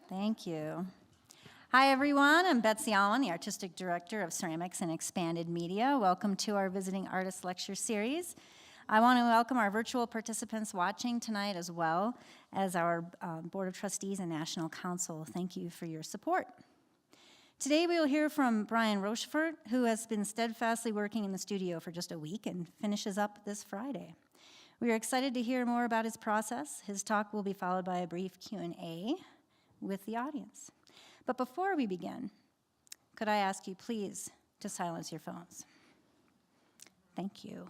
Thank you. Hi, everyone. I'm Betsy Allen, the Artistic Director of Ceramics and Expanded Media. Welcome to our Visiting Artist Lecture Series. I want to welcome our virtual participants watching tonight as well as our Board of Trustees and National Council. Thank you for your support. Today we will hear from Brian Rochefort, who has been steadfastly working in the studio for just a week and finishes up this Friday. We are excited to hear more about his process. His talk will be followed by a brief Q&A with the audience. But before we begin, could I ask you please to silence your phones? Thank you.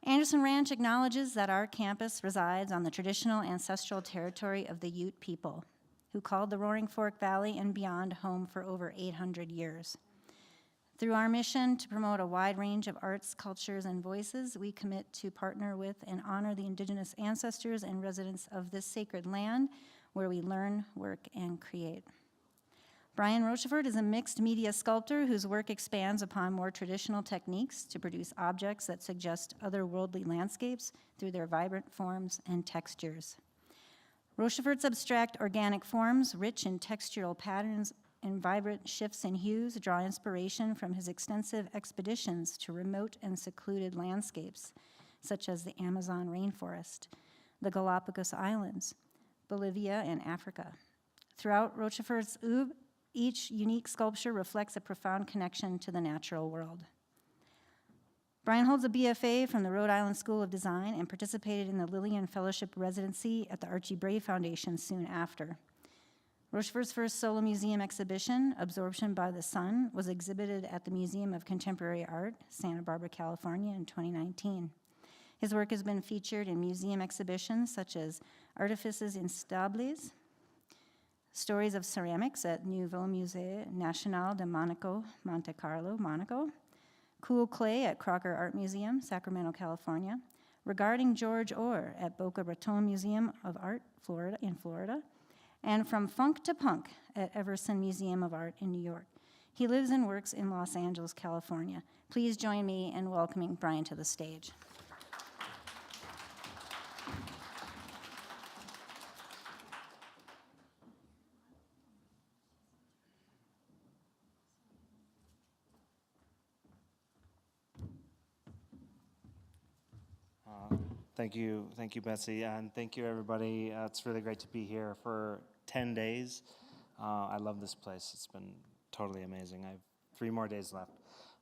Anderson Ranch acknowledges that our campus resides on the traditional ancestral territory of the Ute people, who called the Roaring Fork Valley and beyond home for over 800 years. Through our mission to promote a wide range of arts, cultures, and voices, we commit to partner with and honor the indigenous ancestors and residents of this sacred land where we learn, work, and create. Brian Rochefort is a mixed media sculptor whose work expands upon more traditional techniques to produce objects that suggest otherworldly landscapes through their vibrant forms and textures. Rochefort's abstract organic forms, rich in textural patterns and vibrant shifts in hues, draw inspiration from his extensive expeditions to remote and secluded landscapes, such as the Amazon rainforest, the Galapagos Islands, Bolivia, and Africa. Throughout Rochefort's oeuvre, each unique sculpture reflects a profound connection to the natural world. Brian holds a BFA from the Rhode Island School of Design and participated in the Lillian Fellowship residency at the Archie Bray Foundation soon after. Rochefort's first solo museum exhibition, Absorption by the Sun, was exhibited at the Museum of Contemporary Art, Santa Barbara, California in 2019. His work has been featured in museum exhibitions such as Artifices Instables, Stories of Ceramics at Nouveau Musée National de Monaco, Monte Carlo, Monaco, Cool Clay at Crocker Art Museum, Sacramento, California, Regarding George Orr at Boca Raton Museum of Art, Florida, and From Funk to Punk at Everson Museum of Art in New York. He lives and works in Los Angeles, California. Please join me in welcoming Brian to the stage. Thank you, Betsy, and thank you, everybody. It's really great to be here for 10 days. I love this place. It's been totally amazing. I have 3 more days left.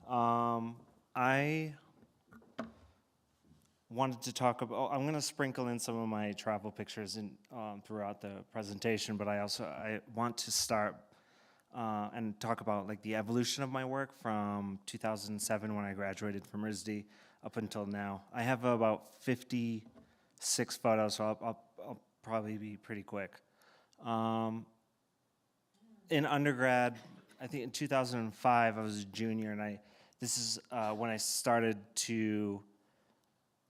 I wanted to talk about, I'm going to sprinkle in some of my travel pictures throughout the presentation, but I want to start and talk about like the evolution of my work from 2007 when I graduated from RISD up until now. I have about 56 photos, so I'll probably be pretty quick. In undergrad, I think in 2005, I was a junior, and this is when I started to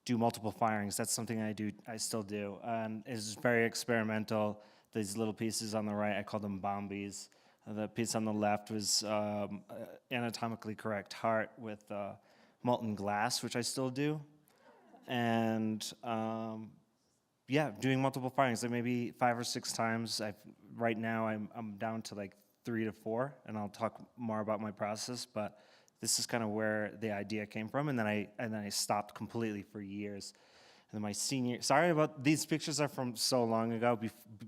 do multiple firings. That's something I still do, and it's very experimental. These little pieces on the right, I call them bombies. The piece on the left was anatomically correct heart with molten glass, which I still do. And yeah, doing multiple firings, like maybe 5 or 6 times. Right now I'm down to like 3 to 4, and I'll talk more about my process, but this is kind of where the idea came from, and then I stopped completely for years. And then sorry about, these pictures are from so long ago,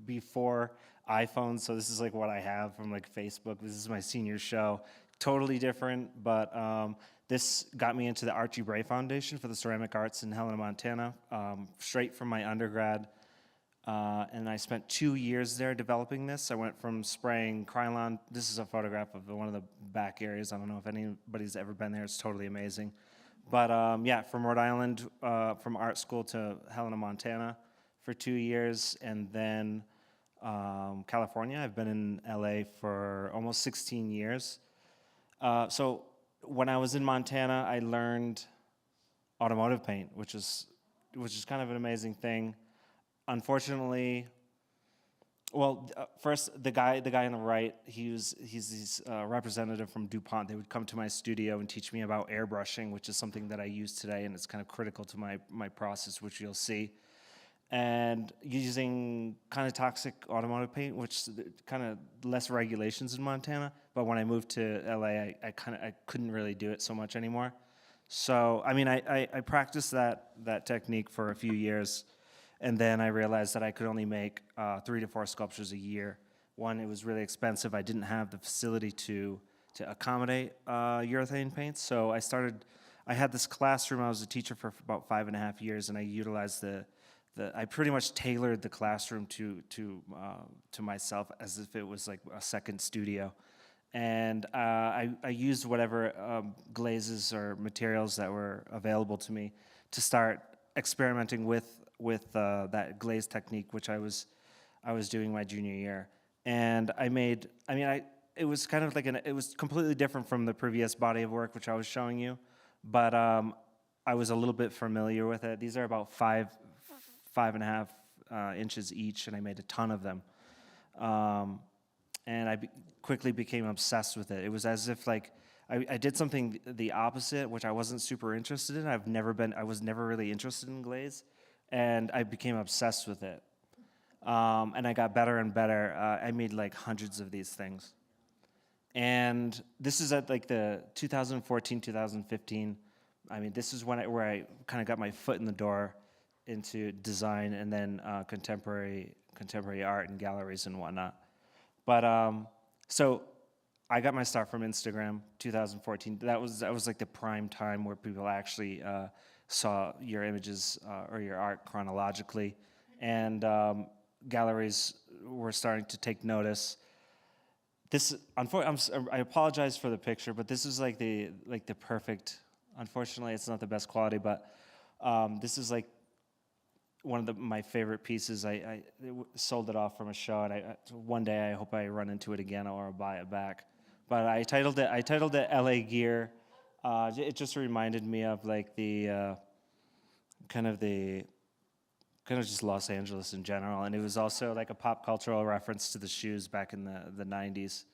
before iPhone, so this is like what I have from like Facebook. This is my senior show. Totally different, but this got me into the Archie Bray Foundation for the Ceramic Arts in Helena, Montana, straight from my undergrad. And I spent 2 years there developing this. I went from spraying Krylon. This is a photograph of one of the back areas. I don't know if anybody's ever been there. It's totally amazing. But yeah, from Rhode Island, from art school to Helena, Montana for 2 years. And then California. I've been in LA for almost 16 years. So when I was in Montana, I learned automotive paint, which is kind of an amazing thing. Unfortunately, well, first the guy on the right, he's this representative from DuPont. They would come to my studio and teach me about airbrushing, which is something that I use today, and it's kind of critical to my process, which you'll see. and using kind of toxic automotive paint, which kind of less regulations in Montana. But when I moved to LA, I couldn't really do it so much anymore. So I mean, I practiced that technique for a few years, and then I realized that I could only make 3 to 4 sculptures a year. One, it was really expensive. I didn't have the facility to accommodate urethane paints, so I had this classroom. I was a teacher for about 5.5 years, and I utilized I pretty much tailored the classroom to myself as if it was like a second studio. And I used whatever glazes or materials that were available to me to start experimenting with that glaze technique, which I was doing my junior year. And it was kind of like it was completely different from the previous body of work which I was showing you, but I was a little bit familiar with it. These are about 5.5 inches each, and I made a ton of them. And I quickly became obsessed with it. It was as if like I did something the opposite, which I wasn't super interested in. I was never really interested in glaze, and I became obsessed with it. And I got better and better. I made like hundreds of these things. And this is at like the 2014, 2015. I mean, this is where I kind of got my foot in the door into design, and then contemporary art and galleries and whatnot. But so I got my start from Instagram, 2014. That was like the prime time where people actually saw your images or your art chronologically, and galleries were starting to take notice. I apologize for the picture, but this is like the perfect. Unfortunately, it's not the best quality, but this is like one of my favorite pieces. I sold it off from a show, and one day I hope I run into it again or I'll buy it back. But I titled it LA Gear. It just reminded me of like the kind of just Los Angeles in general, and it was also like a pop cultural reference to the shoes back in the 90s.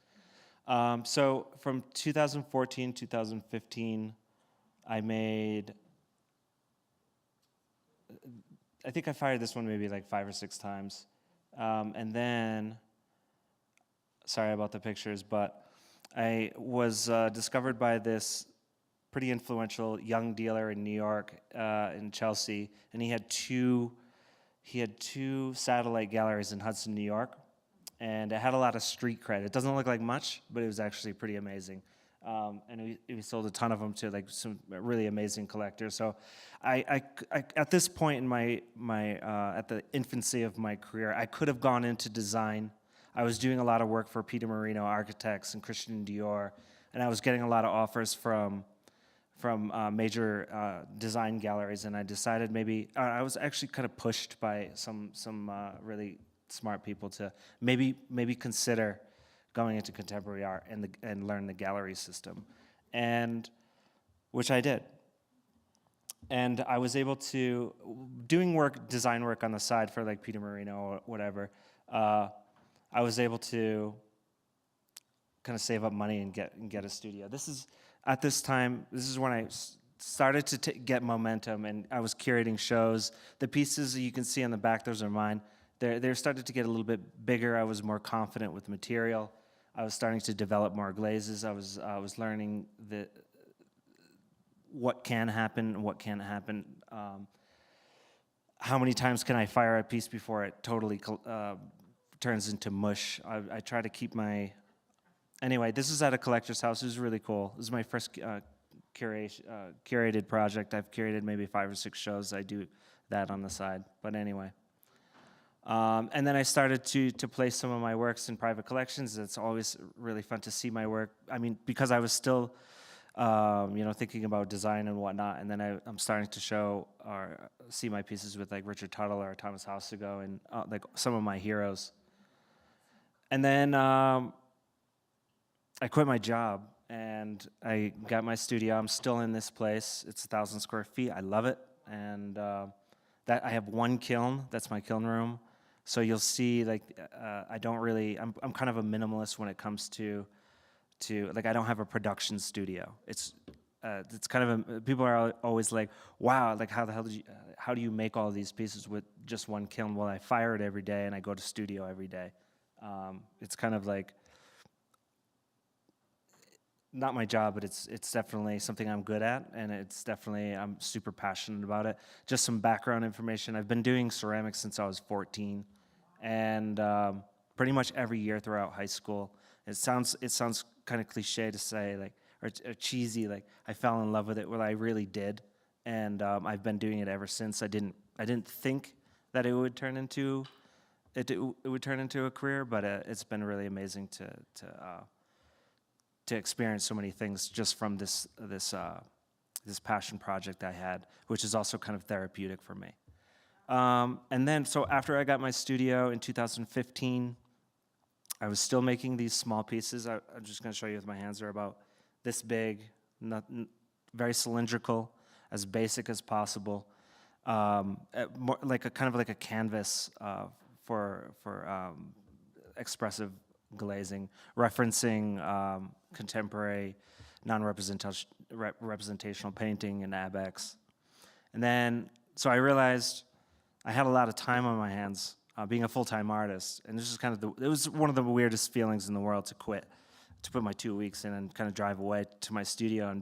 So from 2014, 2015, I think I fired this one maybe like 5 or 6 times. And then, sorry about the pictures, but I was discovered by this pretty influential young dealer in New York, in Chelsea, and he had two satellite galleries in Hudson, New York, and it had a lot of street cred. It doesn't look like much, but it was actually pretty amazing. And we sold a ton of them to like some really amazing collectors. So I at this point in my at the infancy of my career, I could have gone into design. I was doing a lot of work for Peter Marino Architects and Christian Dior, and I was getting a lot of offers from major design galleries, and I decided maybe I was actually kind of pushed by some really smart people to maybe consider going into contemporary art and learn the gallery system, and which I did. And I was able to doing design work on the side for like Peter Marino or whatever. I was able to kind of save up money and get a studio. At this time, this is when I started to get momentum, and I was curating shows. The pieces that you can see on the back, those are mine. They started to get a little bit bigger. I was more confident with material. I was starting to develop more glazes. I was learning what can happen and what can't happen. How many times can I fire a piece before it totally turns into mush? I try to keep my... Anyway, this is at a collector's house. It was really cool. This is my first curated project. I've curated maybe 5 or 6 shows. I do that on the side. But anyway. And then I started to place some of my works in private collections. It's always really fun to see my work. I mean, because I was still, thinking about design and whatnot. And then I'm starting to show or see my pieces with like Richard Tuttle or Thomas Hausigo and like some of my heroes. And then I quit my job and I got my studio. I'm still in this place. It's 1,000 square feet. I love it. And that I have one kiln. That's my kiln room. So you'll see, like, I'm kind of a minimalist when it comes to like, I don't have a production studio. it's kind of people are always like, wow, like how the hell how do you make all these pieces with just one kiln? Well, I fire it every day and I go to studio every day. It's kind of like not my job, but it's definitely something I'm good at, and it's definitely I'm super passionate about it. Just some background information: I've been doing ceramics since I was 14, and pretty much every year throughout high school. It sounds kind of cliche to say, like, or cheesy, like I fell in love with it. Well, I really did, and I've been doing it ever since. I didn't think that it would turn into it would turn into a career, but it's been really amazing to experience so many things just from this passion project I had, which is also kind of therapeutic for me. And then, so after I got my studio in 2015, I was still making these small pieces. I'm just going to show you with my hands. They're about this big, very cylindrical, as basic as possible, more like kind of like a canvas for expressive glazing, referencing contemporary non-representational painting and ABEX. And then, so I realized I had a lot of time on my hands being a full-time artist, and this is kind of it was one of the weirdest feelings in the world to quit, to put my 2 weeks in and kind of drive away to my studio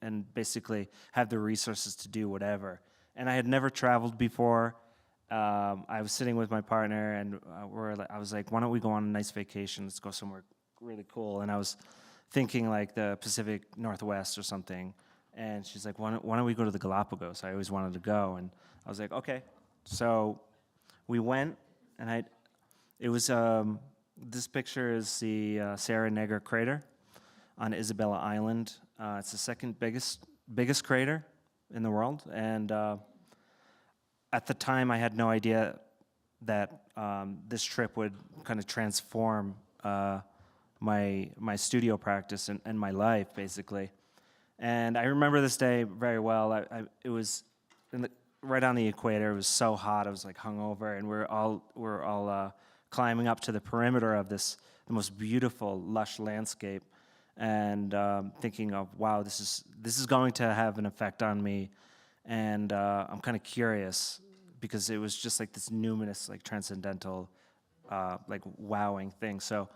and basically have the resources to do whatever. And I had never traveled before. I was sitting with my partner, and I was like, why don't we go on a nice vacation? Let's go somewhere really cool. And I was thinking like the Pacific Northwest or something. And she's like, why don't we go to the Galapagos? I always wanted to go. And I was like, okay. So we went, and it was, this picture is the Sierra Negra crater on Isabella Island. It's the second biggest crater in the world. And at the time, I had no idea that this trip would kind of transform my studio practice and my life, basically. And I remember this day very well. It was right on the equator. It was so hot. I was like hungover, and we're all climbing up to the perimeter of the most beautiful, lush landscape, and thinking of, wow, this is going to have an effect on me. And I'm kind of curious because it was just like this numinous, like transcendental, like wowing thing. So,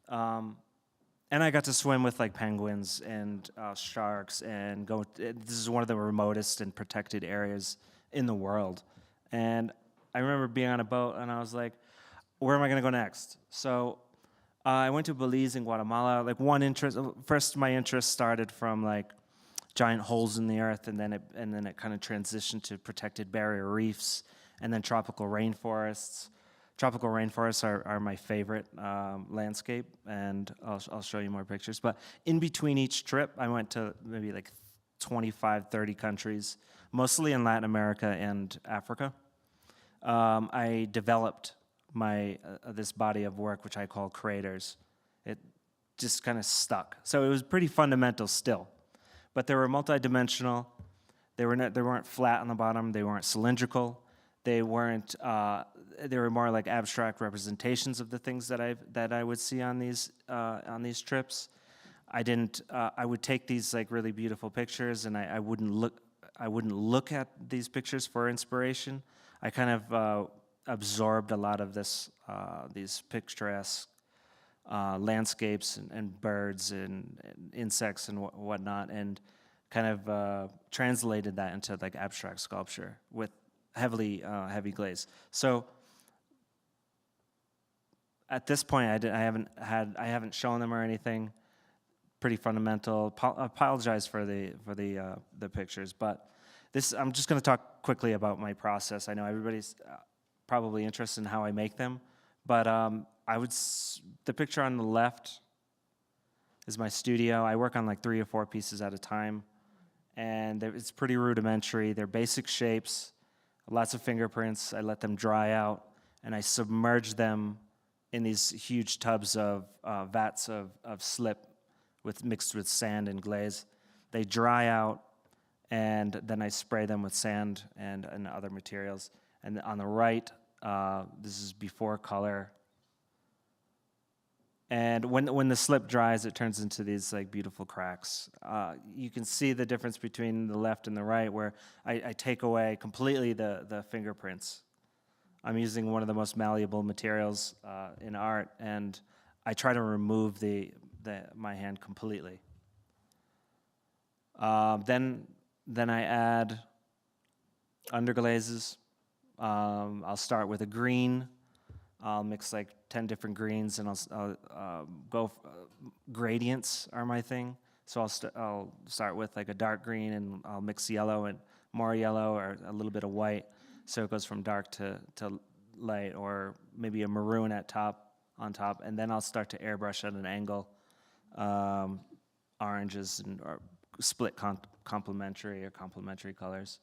and I got to swim with like penguins and sharks and this is one of the remotest and protected areas in the world. And I remember being on a boat, and I was like, where am I going to go next? So I went to Belize and Guatemala. Like first my interest started from like giant holes in the earth, and then it kind of transitioned to protected barrier reefs, and then tropical rainforests. Tropical rainforests are my favorite landscape, and I'll show you more pictures. But in between each trip, I went to maybe like 25, 30 countries, mostly in Latin America and Africa. I developed this body of work, which I call creators. It just kind of stuck. So it was pretty fundamental still. But they were multidimensional. They weren't flat on the bottom. They weren't cylindrical. They weren't. They were more like abstract representations of the things that I would see on these trips. I would take these like really beautiful pictures, and I wouldn't look at these pictures for inspiration. I kind of absorbed a lot of these picturesque landscapes and birds and insects and whatnot, and kind of translated that into like abstract sculpture with heavy glaze. So at this point, I haven't shown them or anything. Pretty fundamental. I apologize for the pictures, but I'm just going to talk quickly about my process. I know everybody's probably interested in how I make them, but the picture on the left is my studio. I work on like 3 or 4 pieces at a time, and it's pretty rudimentary. They're basic shapes, lots of fingerprints. I let them dry out, and I submerge them in these huge tubs of vats of slip mixed with sand and glaze. They dry out, and then I spray them with sand and other materials. And on the right, this is before color. And when the slip dries, it turns into these like beautiful cracks. You can see the difference between the left and the right, where I take away completely the fingerprints. I'm using one of the most malleable materials in art, and I try to remove my hand completely. Then I add underglazes. I'll start with a green. I'll mix like 10 different greens, and I'll go. Gradients are my thing, so I'll start with like a dark green, and I'll mix yellow and more yellow, or a little bit of white, so it goes from dark to light, or maybe a maroon on top, and then I'll start to airbrush at an angle, oranges or split complementary colors.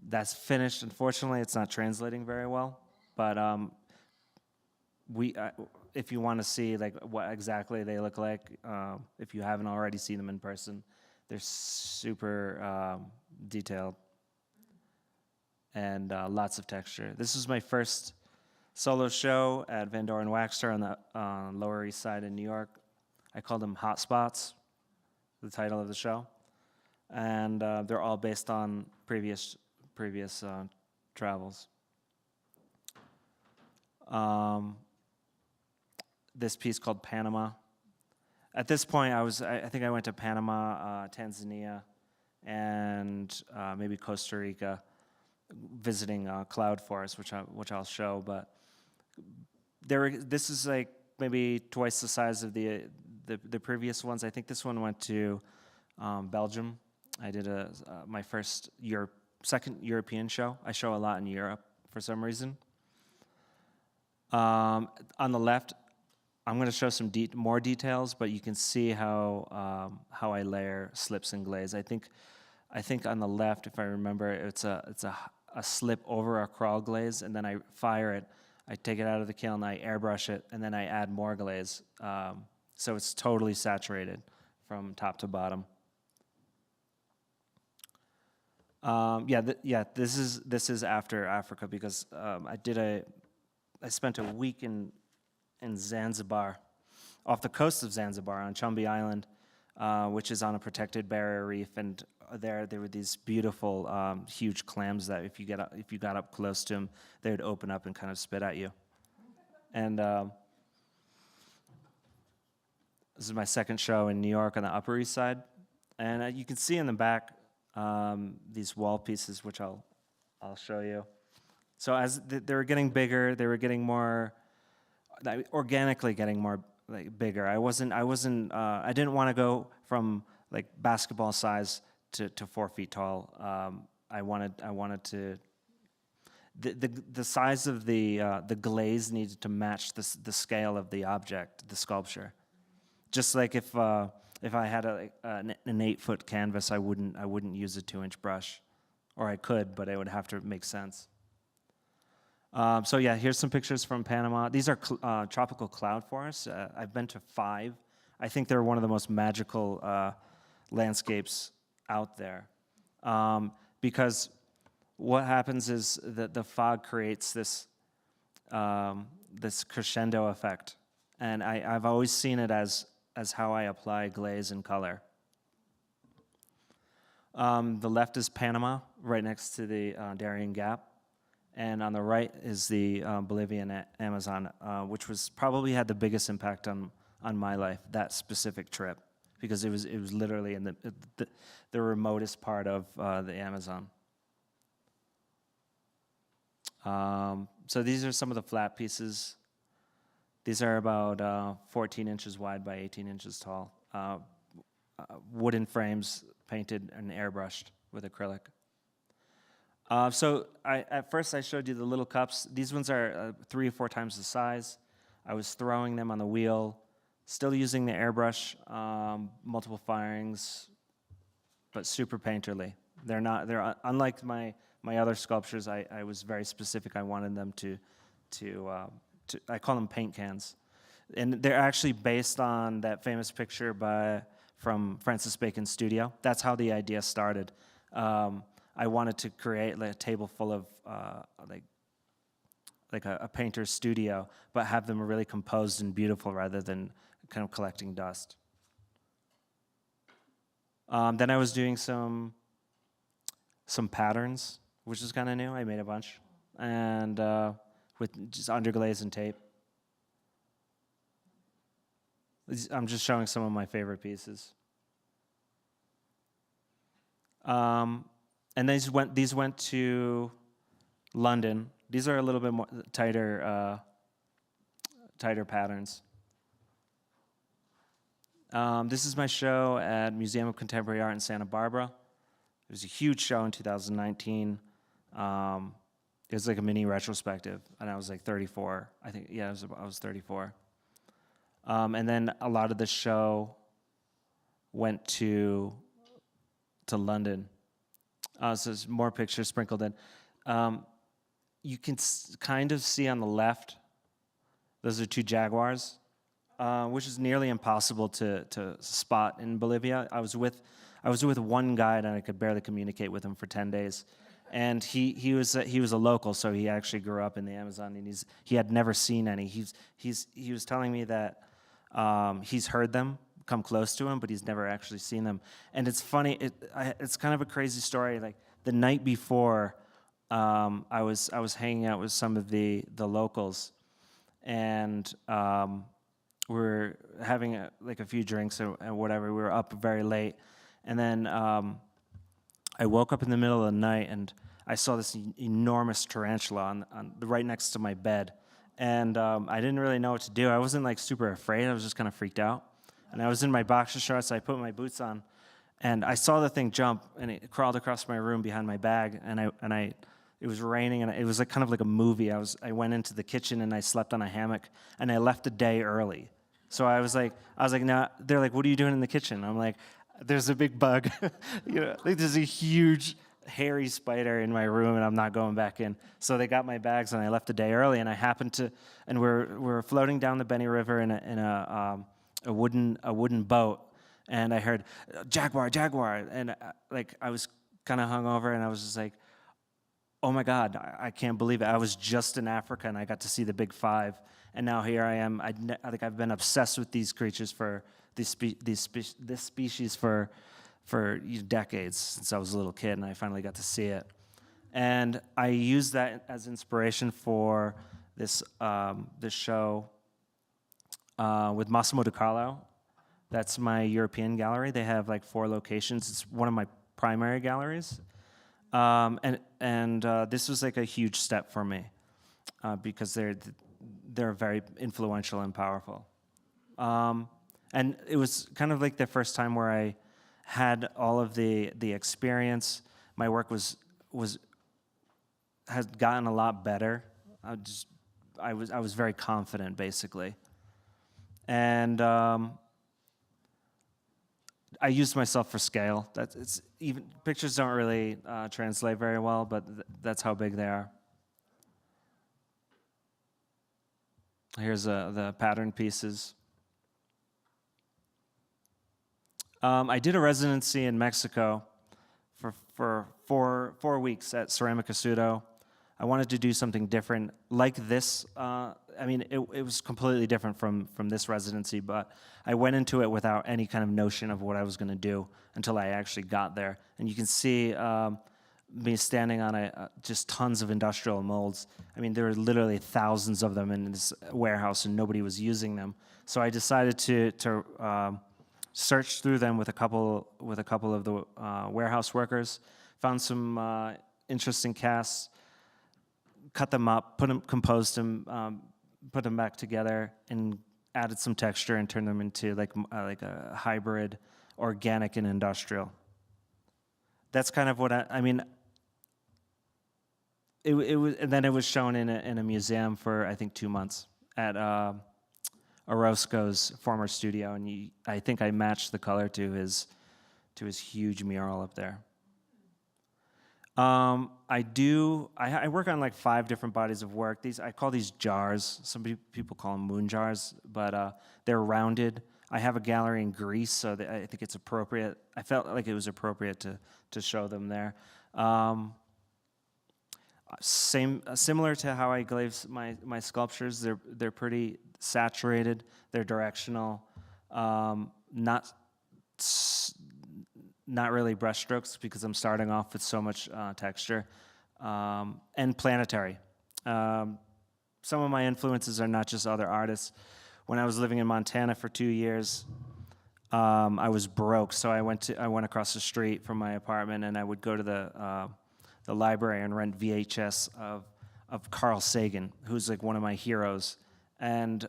That's finished. Unfortunately, it's not translating very well, but if you want to see like what exactly they look like, if you haven't already seen them in person, they're super detailed and lots of texture. This is my first solo show at Van Doren Waxter on the Lower East Side in New York. I call them Hotspots, the title of the show, and they're all based on previous travels. This piece called Panama. At this point, I think I went to Panama, Tanzania, and maybe Costa Rica, visiting cloud forests, which I'll show. But this is like maybe twice the size of the previous ones. I think this one went to Belgium. I did my second European show. I show a lot in Europe for some reason. On the left, I'm going to show some more details, but you can see how I layer slips and glaze. I think on the left, if I remember, it's a slip over a crawl glaze, and then I fire it. I take it out of the kiln, I airbrush it, and then I add more glaze. So it's totally saturated from top to bottom. This is after Africa, because I spent a week in Zanzibar, off the coast of Zanzibar on Chumbi Island, which is on a protected barrier reef, and there were these beautiful huge clams that if you got up close to them, they would open up and kind of spit at you. And this is my second show in New York on the Upper East Side, and you can see in the back these wall pieces, which I'll show you. So as they were getting bigger, they were getting more organically getting more like bigger. I didn't want to go from like basketball size to 4 feet tall. I wanted to. The size of the glaze needed to match the scale of the object, the sculpture. Just like if I had an 8-foot canvas, I wouldn't use a 2-inch brush, or I could, but it would have to make sense. So yeah, here's some pictures from Panama. These are tropical cloud forests. I've been to 5. I think they're one of the most magical landscapes out there, because what happens is that the fog creates this crescendo effect, and I've always seen it as how I apply glaze and color. The left is Panama, right next to the Darien Gap. And on the right is the Bolivian Amazon, which probably had the biggest impact on my life, that specific trip, because it was literally in the remotest part of the Amazon. So these are some of the flat pieces. These are about 14 inches wide by 18 inches tall. Wooden frames painted and airbrushed with acrylic. So at first I showed you the little cups. These ones are 3 or 4 times the size. I was throwing them on the wheel, still using the airbrush, multiple firings, but super painterly. They're unlike my other sculptures. I was very specific. I wanted them to I call them paint cans, and they're actually based on that famous picture from Francis Bacon's studio. That's how the idea started. I wanted to create like a table full of like a painter's studio, but have them really composed and beautiful rather than kind of collecting dust. Then I was doing some patterns, which is kind of new. I made a bunch, and with just underglaze and tape. I'm just showing some of my favorite pieces. And these went to London. These are a little bit more tighter patterns. This is my show at Museum of Contemporary Art in Santa Barbara. It was a huge show in 2019. It was like a mini retrospective, and I was like 34. I think, yeah, I was 34. And then a lot of the show went to London. So there's more pictures sprinkled in. You can kind of see on the left, those are two jaguars, which is nearly impossible to spot in Bolivia. I was with one guide, and I could barely communicate with him for 10 days. And he was a local, so he actually grew up in the Amazon, and he had never seen any. He was telling me that he's heard them come close to him, but he's never actually seen them. And it's funny. It's kind of a crazy story. Like the night before, I was hanging out with some of the locals, and we were having a few drinks and whatever. We were up very late, and then I woke up in the middle of the night and I saw this enormous tarantula on right next to my bed, and I didn't really know what to do. I wasn't like super afraid. I was just kind of freaked out, and I was in my boxer shorts. So I put my boots on, and I saw the thing jump, and it crawled across my room behind my bag, and it was raining, and it was like kind of like a movie. I went into the kitchen and I slept on a hammock, and I left a day early. So I was like, no. They're like, what are you doing in the kitchen? I'm like, there's a big bug. Like there's a huge hairy spider in my room, and I'm not going back in. So they got my bags, and I left a day early. And I happened to, and we're floating down the Benny River in a wooden boat, and I heard jaguar, and I was kind of hungover, and I was just like, oh my God, I can't believe it. I was just in Africa, and I got to see the big five, and now here I am. I've been obsessed with these creatures this species for decades, since I was a little kid, and I finally got to see it. And I used that as inspiration for this show with Massimo Di Carlo. That's my European gallery. They have like 4 locations. It's one of my primary galleries. And this was like a huge step for me because they're very influential and powerful. And it was kind of like the first time where I had all of the experience. My work has gotten a lot better. I was very confident, basically, and I used myself for scale. Pictures don't really translate very well, but that's how big they are. Here's the pattern pieces. I did a residency in Mexico for 4 weeks at Ceramica Sudo. I wanted to do something different like this. It was completely different from this residency, but I went into it without any kind of notion of what I was going to do until I actually got there. And you can see me standing on just tons of industrial molds. I mean, there were literally thousands of them in this warehouse, and nobody was using them. So I decided to search through them with a couple of the warehouse workers, found some interesting casts, cut them up, composed them, put them back together, and added some texture and turned them into like a hybrid, organic and industrial. That's kind of what I mean. It was, and then it was shown in a museum for I think 2 months at Orozco's former studio, and I think I matched the color to his huge mural up there. I work on like 5 different bodies of work. I call these jars. Some people call them moon jars, but they're rounded. I have a gallery in Greece, so I think it's appropriate. I felt like it was appropriate to show them there. similar to how I glaze my sculptures. They're pretty saturated. They're directional. Not really brush strokes because I'm starting off with so much texture, and planetary. Some of my influences are not just other artists. When I was living in Montana for 2 years, I was broke, so I went across the street from my apartment, and I would go to the library and rent VHS of Carl Sagan, who's like one of my heroes, and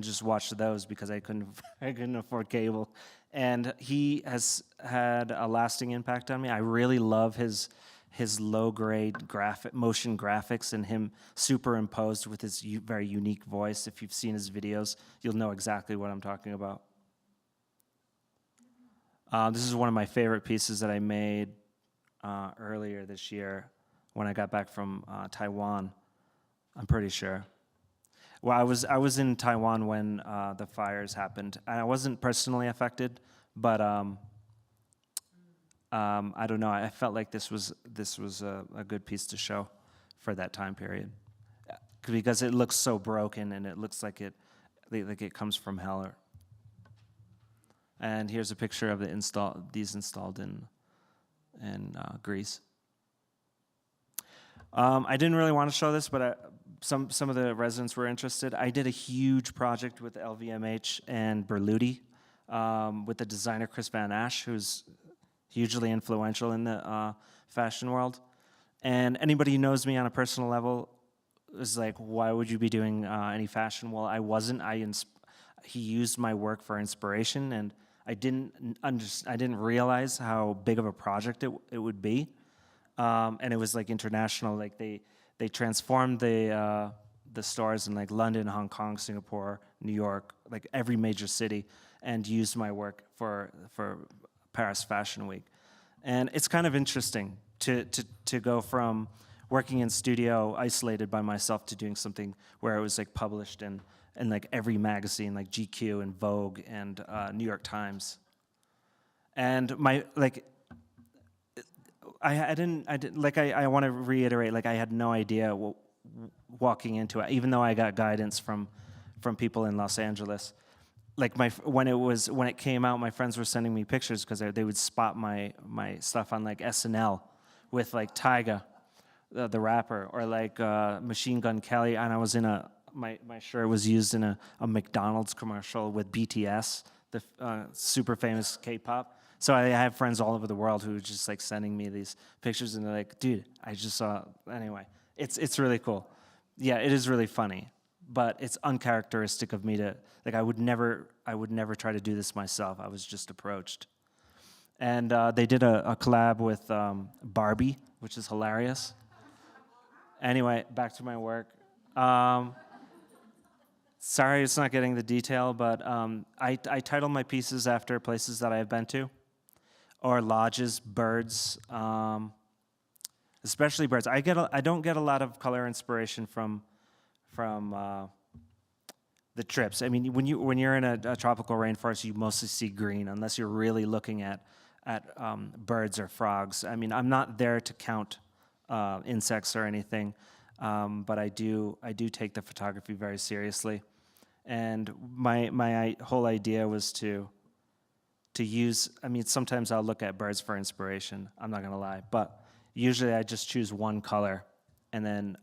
just watch those because I couldn't afford cable. And he has had a lasting impact on me. I really love his low-grade motion graphics and him superimposed with his very unique voice. If you've seen his videos, you'll know exactly what I'm talking about. This is one of my favorite pieces that I made earlier this year when I got back from Taiwan, I'm pretty sure. Well, I was in Taiwan when the fires happened. I wasn't personally affected, but I don't know. I felt like this was a good piece to show for that time period because it looks so broken and it looks like it comes from hell. And here's a picture of these installed in Greece. I didn't really want to show this, but some of the residents were interested. I did a huge project with LVMH and Berluti with the designer Chris Van Ash, who's hugely influential in the fashion world. And anybody who knows me on a personal level is like, why would you be doing any fashion? Well, I wasn't. He used my work for inspiration, and I didn't realize how big of a project it would be. And it was like international. Like they transformed the stores in like London, Hong Kong, Singapore, New York, like every major city, and used my work for Paris Fashion Week. And it's kind of interesting to go from working in studio isolated by myself to doing something where it was like published in like every magazine, like GQ and Vogue and New York Times. And I want to reiterate, like I had no idea walking into it, even though I got guidance from people in Los Angeles. Like when it came out, my friends were sending me pictures because they would spot my stuff on like SNL with like Tyga, the rapper, or like Machine Gun Kelly, and I was in my shirt was used in a McDonald's commercial with BTS, the super famous K-pop. So I have friends all over the world who are just like sending me these pictures, and they're like, "Dude, I just saw." Anyway, it's really cool. Yeah, it is really funny, but it's uncharacteristic of me to like. I would never try to do this myself. I was just approached, and they did a collab with Barbie, which is hilarious. Anyway, back to my work. Sorry, it's not getting the detail, but I title my pieces after places that I have been to, or lodges, birds, especially birds. I don't get a lot of color inspiration from the trips. I mean, when you're in a tropical rainforest, you mostly see green, unless you're really looking at birds or frogs. I mean, I'm not there to count insects or anything, but I do take the photography very seriously. And my whole idea was to use, I mean, sometimes I'll look at birds for inspiration, I'm not gonna lie, but usually I just choose one color and then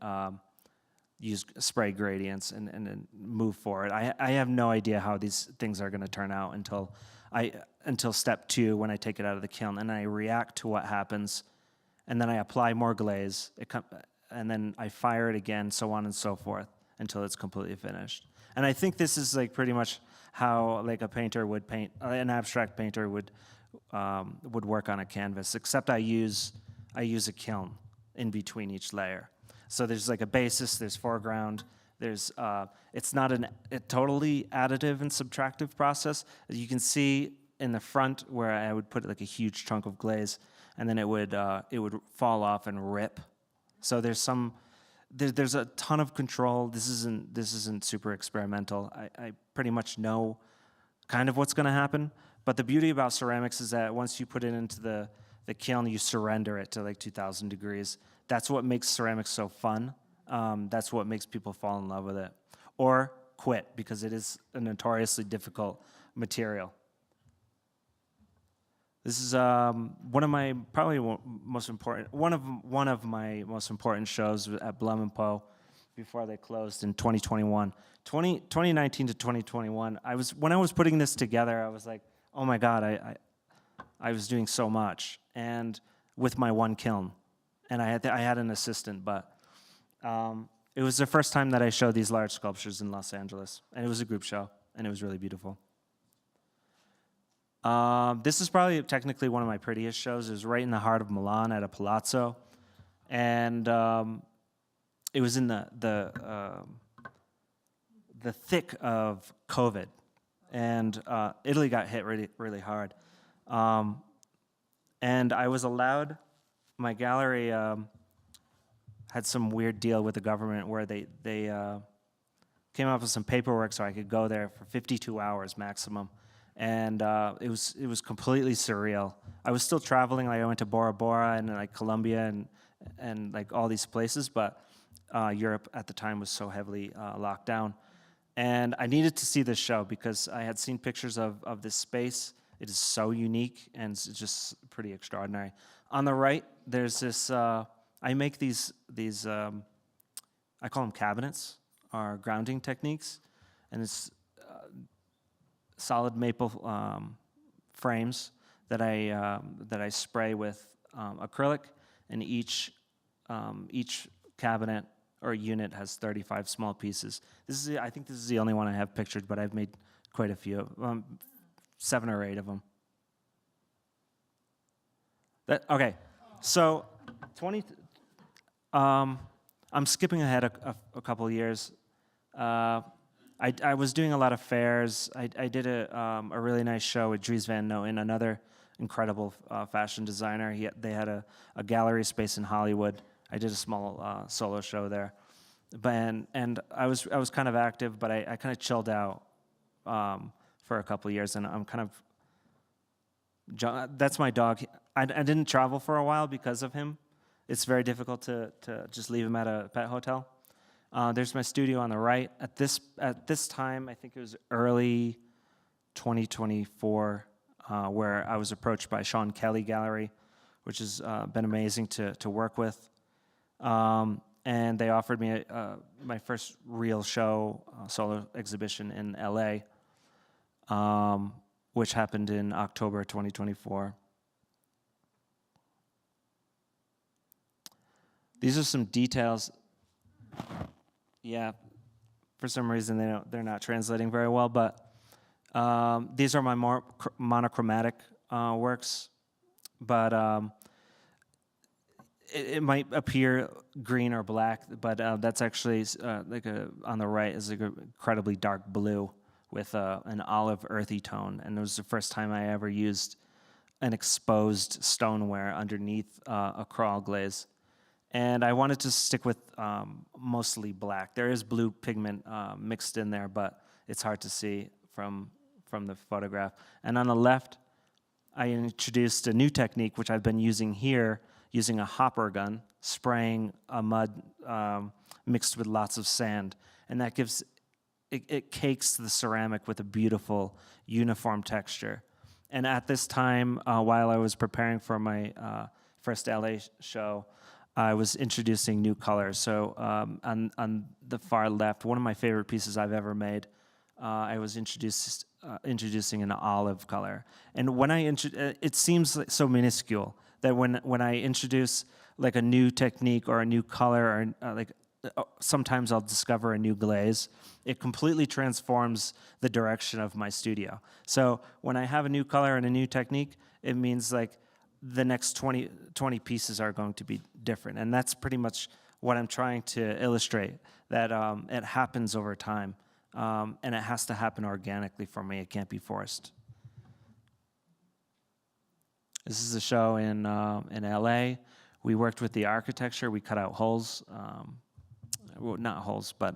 use spray gradients and then move forward. I have no idea how these things are gonna turn out until step 2 when I take it out of the kiln, and I react to what happens, and then I apply more glaze, and then I fire it again, so on and so forth, until it's completely finished. And I think this is like pretty much how like a painter would paint, an abstract painter would work on a canvas, except I use a kiln in between each layer. So there's like a basis, there's foreground, there's it's not a totally additive and subtractive process. You can see in the front where I would put like a huge chunk of glaze, and then it would fall off and rip. So there's a ton of control. This isn't super experimental. I pretty much know kind of what's going to happen. But the beauty about ceramics is that once you put it into the kiln, you surrender it to like 2,000 degrees. that's what makes ceramics so fun. That's what makes people fall in love with it. Or quit, because it is a notoriously difficult material. This is one of my most important shows at Blum and Poe before they closed in 2021. 2019 to 2021. When I was putting this together, I was like, oh my God, I was doing so much, and with my one kiln, and I had an assistant, but it was the first time that I showed these large sculptures in Los Angeles, and it was a group show, and it was really beautiful. This is probably technically one of my prettiest shows. It was right in the heart of Milan at a palazzo, and it was in the thick of COVID, and Italy got hit really, really hard. And I was allowed, my gallery had some weird deal with the government where they came up with some paperwork so I could go there for 52 hours maximum. And it was completely surreal. I was still traveling. Like I went to Bora Bora and like Colombia and like all these places, but Europe at the time was so heavily locked down. And I needed to see this show because I had seen pictures of this space. It is so unique and it's just pretty extraordinary. On the right, there's this. I make these. I call them cabinets, or grounding techniques, and it's solid maple frames that I spray with acrylic, and each cabinet or unit has 35 small pieces. I think this is the only one I have pictured, but I've made quite a few, 7 or 8 of them. Okay, so 20. I'm skipping ahead a couple of years. I was doing a lot of fairs. I did a really nice show with Dries Van Noten, another incredible fashion designer. They had a gallery space in Hollywood. I did a small solo show there, and I was kind of active, but I kind of chilled out for a couple of years, and I'm kind of that's my dog. I didn't travel for a while because of him. It's very difficult to just leave him at a pet hotel. There's my studio on the right. At this time, I think it was early 2024, where I was approached by Sean Kelly Gallery, which has been amazing to work with. And they offered me my first real show, solo exhibition in LA, which happened in October 2024. These are some details. Yeah, for some reason they're not translating very well, but these are my more monochromatic works, but it might appear green or black, but that's actually on the right is like an incredibly dark blue with an olive earthy tone, and it was the first time I ever used an exposed stoneware underneath a crawl glaze. And I wanted to stick with mostly black. There is blue pigment mixed in there, but it's hard to see from the photograph. And on the left, I introduced a new technique, which I've been using here, using a hopper gun, spraying a mud mixed with lots of sand. And that gives, it cakes the ceramic with a beautiful, uniform texture. And at this time, while I was preparing for my first LA show, I was introducing new colors. So on the far left, one of my favorite pieces I've ever made, I was introducing an olive color. And when it seems like so minuscule that when I introduce like a new technique or a new color, or sometimes I'll discover a new glaze, it completely transforms the direction of my studio. So when I have a new color and a new technique, it means like the next 20 pieces are going to be different. And that's pretty much what I'm trying to illustrate, that it happens over time. And it has to happen organically for me. It can't be forced. This is a show in LA. We worked with the architecture. We cut out holes. Well, not holes, but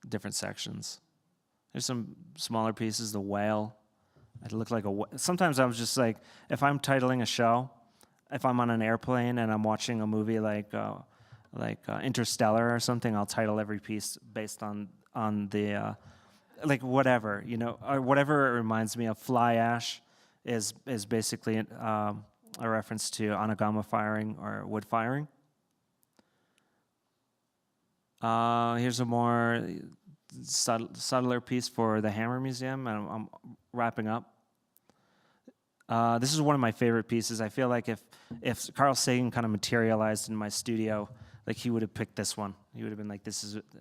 different sections. There's some smaller pieces, the whale. It looked like sometimes I was just like, if I'm titling a show, if I'm on an airplane and I'm watching a movie like Interstellar or something, I'll title every piece based on the like whatever, you know, or whatever it reminds me of. Fly ash is basically a reference to anagama firing or wood firing. Here's a more subtler piece for the Hammer Museum, and I'm wrapping up. This is one of my favorite pieces. I feel like if Carl Sagan kind of materialized in my studio, like he would have picked this one. He would have been like,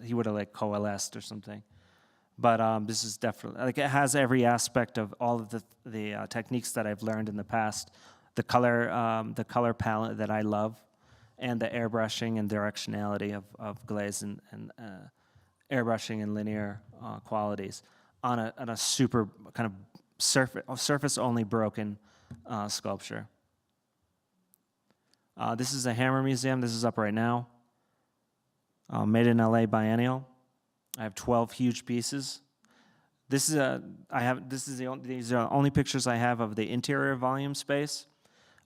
he would have like coalesced or something. But this is definitely, like, it has every aspect of all of the techniques that I've learned in the past. The color palette that I love, and the airbrushing and directionality of glaze and airbrushing and linear qualities on a super kind of surface only broken sculpture. This is a Hammer Museum. This is up right now. Made in LA Biennial. I have 12 huge pieces. These are the only pictures I have of the interior volume space.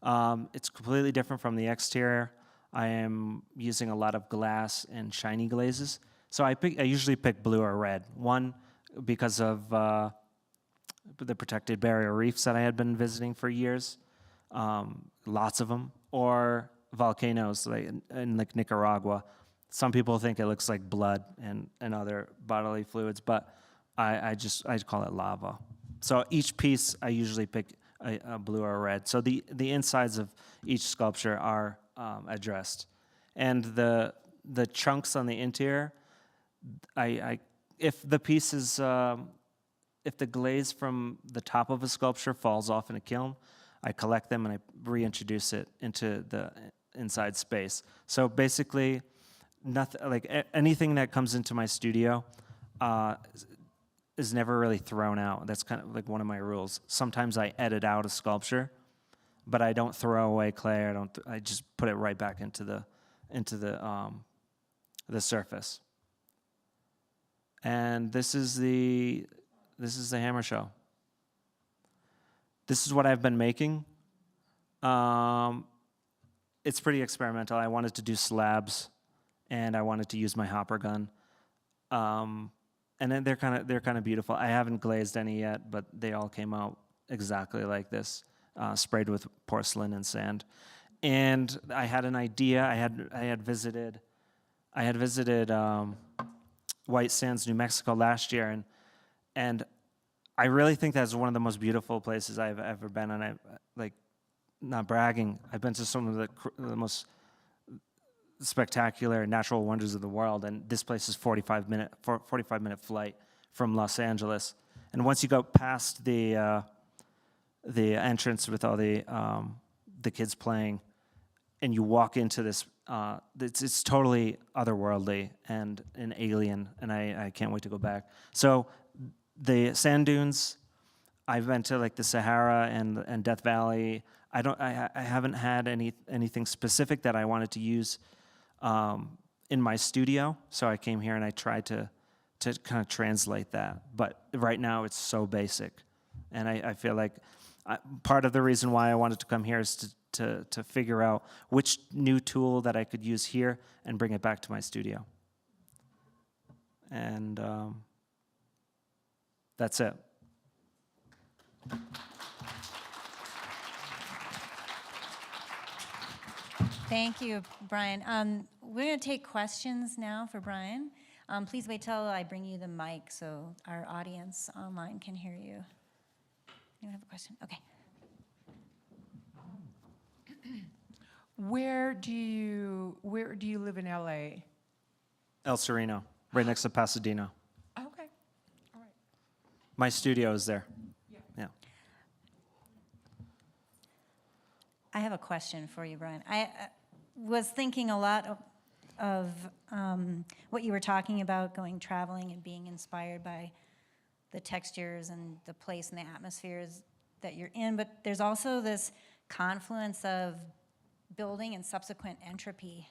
It's completely different from the exterior. I am using a lot of glass and shiny glazes. So I usually pick blue or red. One, because of the protected barrier reefs that I had been visiting for years, lots of them, or volcanoes like in like Nicaragua. Some people think it looks like blood and other bodily fluids, but I call it lava. So each piece I usually pick a blue or a red. So the insides of each sculpture are addressed, and the chunks on the interior, if the piece is if the glaze from the top of a sculpture falls off in a kiln, I collect them and I reintroduce it into the inside space. So basically, nothing like anything that comes into my studio is never really thrown out. That's kind of like one of my rules. Sometimes I edit out a sculpture, but I don't throw away clay. I just put it right back into the surface. And this is the Hammer Show. This is what I've been making. It's pretty experimental. I wanted to do slabs, and I wanted to use my hopper gun. And then they're kind of beautiful. I haven't glazed any yet, but they all came out exactly like this, sprayed with porcelain and sand. And I had an idea. I had visited White Sands, New Mexico last year, and I really think that's one of the most beautiful places I've ever been. And I like, not bragging, I've been to some of the most spectacular natural wonders of the world, and this place is 45-minute flight from Los Angeles. And once you go past the entrance with all the kids playing, and you walk into this, it's totally otherworldly and an alien, and I can't wait to go back. So the sand dunes, I've been to like the Sahara and Death Valley. I haven't had anything specific that I wanted to use in my studio, so I came here and I tried to kind of translate that. But right now it's so basic, and I feel like part of the reason why I wanted to come here is to figure out which new tool that I could use here and bring it back to my studio. And that's it. Thank you, Brian. We're going to take questions now for Brian. Please wait till I bring you the mic so our audience online can hear you. Anyone have a question? Okay. Where do you live in LA? El Sereno, right next to Pasadena. Okay, all right. My studio is there. Yeah. I have a question for you, Brian. I was thinking a lot of what you were talking about, traveling and being inspired by the textures and the place and the atmospheres that you're in, but there's also this confluence of building and subsequent entropy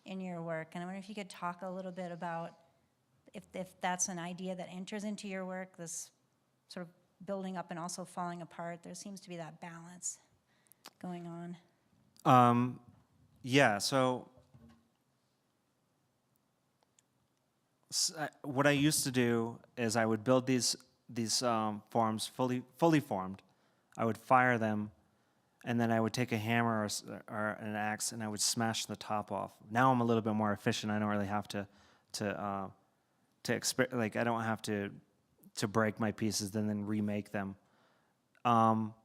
in your work. And I wonder if you could talk a little bit about if that's an idea that enters into your work, this sort of building up and also falling apart. There seems to be that balance going on. Yeah, so what I used to do is I would build these forms fully formed. I would fire them, and then I would take a hammer or an axe and I would smash the top off. Now I'm a little bit more efficient. I don't really have like I don't have to break my pieces and then remake them. Now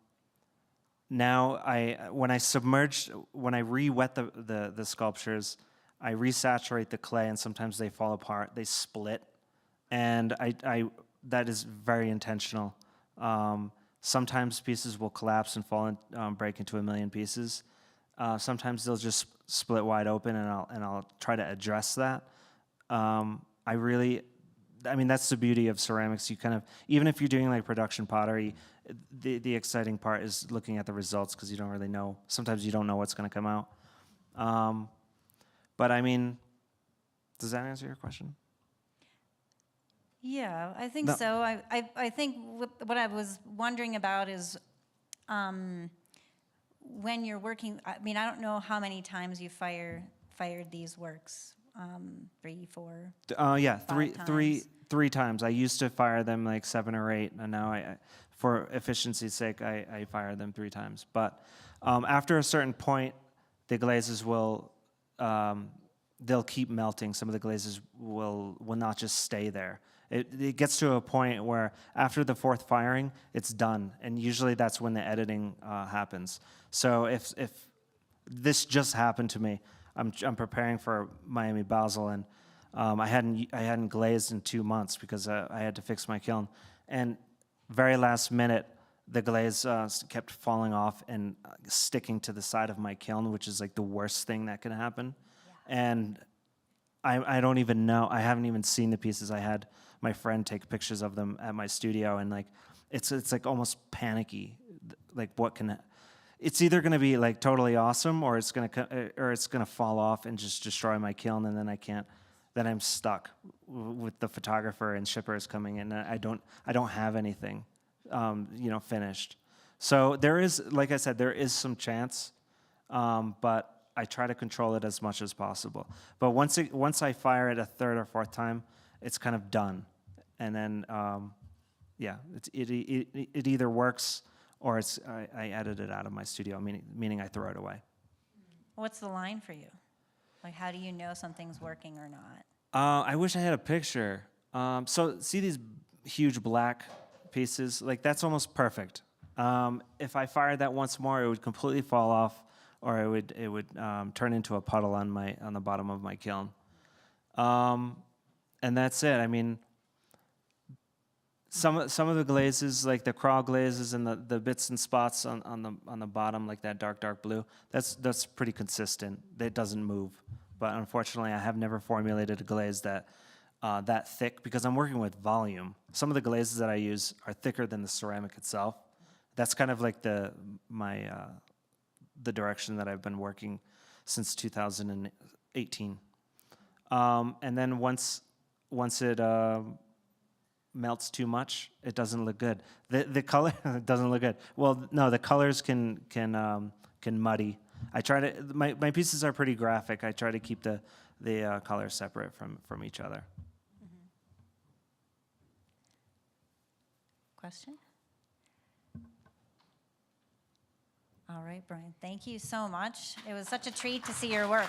when I re-wet the sculptures, I resaturate the clay, and sometimes they fall apart, they split, and that is very intentional. Sometimes pieces will collapse and fall and break into a million pieces. Sometimes they'll just split wide open, and I'll try to address that. I mean, that's the beauty of ceramics. You kind of, even if you're doing like production pottery, the exciting part is looking at the results, because you don't really know. Sometimes you don't know what's going to come out. But I mean, does that answer your question? Yeah, I think No. so. I think what I was wondering about is when you're working, I mean, I don't know how many times you fired these works. 3, 4. Yeah, 5 times. three times. I used to fire them like 7 or 8, and now for efficiency's sake, I fire them 3 times. But after a certain point, the glazes will they'll keep melting. Some of the glazes will not just stay there. It gets to a point where after the 4th firing, it's done, and usually that's when the editing happens. So if this just happened to me, I'm preparing for Miami Basel, and I hadn't glazed in 2 months because I had to fix my kiln, and very last minute the glaze kept falling off and sticking to the side of my kiln, which is like the worst thing that can happen. Yeah. And I don't even know. I haven't even seen the pieces. I had my friend take pictures of them at my studio, and like it's like almost panicky. Like it's either going to be like totally awesome, or it's going to fall off and just destroy my kiln, and then then I'm stuck with the photographer and shippers coming in. And I don't have anything, finished. So there is, like I said, there is some chance, but I try to control it as much as possible. But once I fire it a 3rd or 4th time, it's kind of done, and then it either works or I edit it out of my studio, meaning I throw it away. What's the line for you? Like, how do you know something's working or not? I wish I had a picture. So see these huge black pieces? Like, that's almost perfect. If I fired that once more, it would completely fall off, or it would turn into a puddle on the bottom of my kiln. And that's it. I mean, some of the glazes, like the crawl glazes and the bits and spots on the bottom, like that dark blue, that's pretty consistent. It doesn't move. But unfortunately, I have never formulated a glaze that thick, because I'm working with volume. Some of the glazes that I use are thicker than the ceramic itself. That's kind of like the direction that I've been working since 2018. And then once it melts too much, it doesn't look good. The color doesn't look good. Well, no, the colors can muddy. I try to my pieces are pretty graphic. I try to keep the colors separate from each other. Mm-hmm. Question? All right, Brian, thank you so much. It was such a treat to see your work.